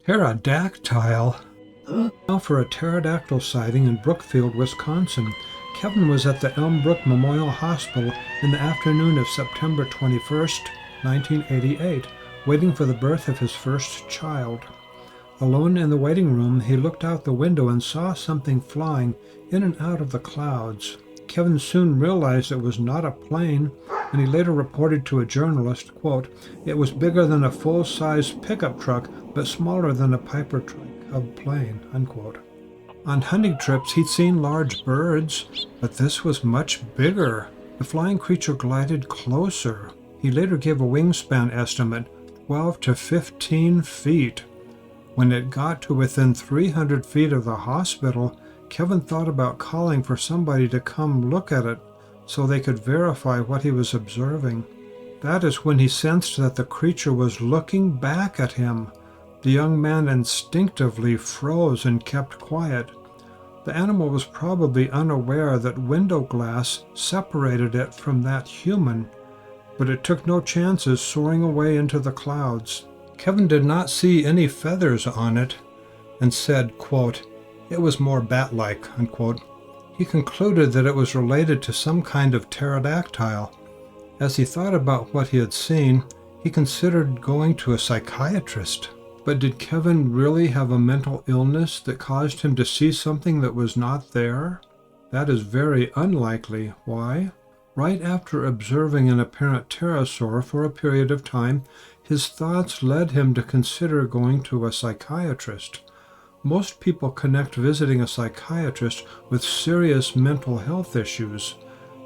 Pterodactyl? Now for a pterodactyl sighting in Brookfield, Wisconsin. Kevin was at the Elm Brook Memorial Hospital in the afternoon of September 21st, 1988, waiting for the birth of his first child. Alone in the waiting room, he looked out the window and saw something flying in and out of the clouds. Kevin soon realized it was not a plane, and he later reported to a journalist, quote, "It was bigger than a full-size pickup truck, but smaller than a Piper Cub plane," unquote. On hunting trips, he'd seen large birds, but this was much bigger. The flying creature glided closer. He later gave a wingspan estimate, 12 to 15 feet. When it got to within 300 feet of the hospital, Kevin thought about calling for somebody to come look at it so they could verify what he was observing. That is when he sensed that the creature was looking back at him. The young man instinctively froze and kept quiet. The animal was probably unaware that window glass separated it from that human, but it took no chances, soaring away into the clouds. Kevin did not see any feathers on it and said, quote, "It was more bat-like," unquote. He concluded that it was related to some kind of pterodactyl. As he thought about what he had seen, he considered going to a psychiatrist. But did Kevin really have a mental illness that caused him to see something that was not there? That is very unlikely. Why? Right after observing an apparent pterosaur for a period of time, his thoughts led him to consider going to a psychiatrist. Most people connect visiting a psychiatrist with serious mental health issues.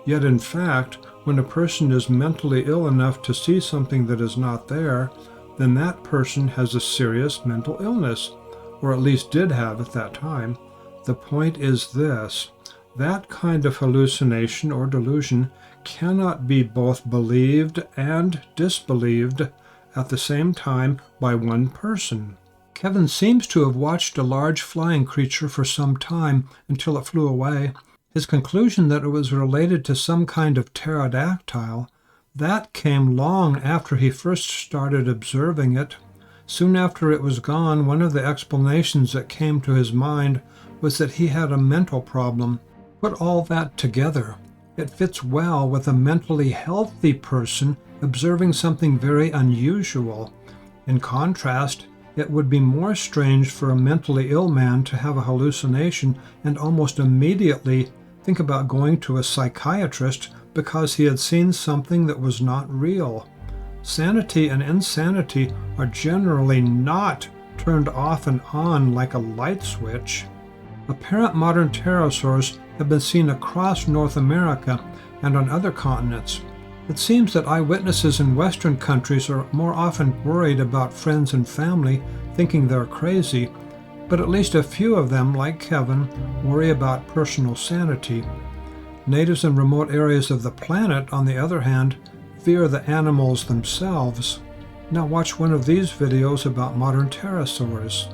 Yet in fact, when a person is mentally ill enough to see something that is not there, then that person has a serious mental illness, or at least did have at that time. The point is this: that kind of hallucination or delusion cannot be both believed and disbelieved at the same time by one person. Kevin seems to have watched a large flying creature for some time until it flew away. His conclusion that it was related to some kind of pterodactyl, that came long after he first started observing it. Soon after it was gone, one of the explanations that came to his mind was that he had a mental problem. Put all that together, it fits well with a mentally healthy person observing something very unusual. In contrast, it would be more strange for a mentally ill man to have a hallucination and almost immediately think about going to a psychiatrist because he had seen something that was not real. Sanity and insanity are generally not turned off and on like a light switch. Apparent modern pterosaurs have been seen across North America and on other continents. It seems that eyewitnesses in Western countries are more often worried about friends and family thinking they're crazy, but at least a few of them, like Kevin, worry about personal sanity. Natives in remote areas of the planet, on the other hand, fear the animals themselves. Now watch one of these videos about modern pterosaurs.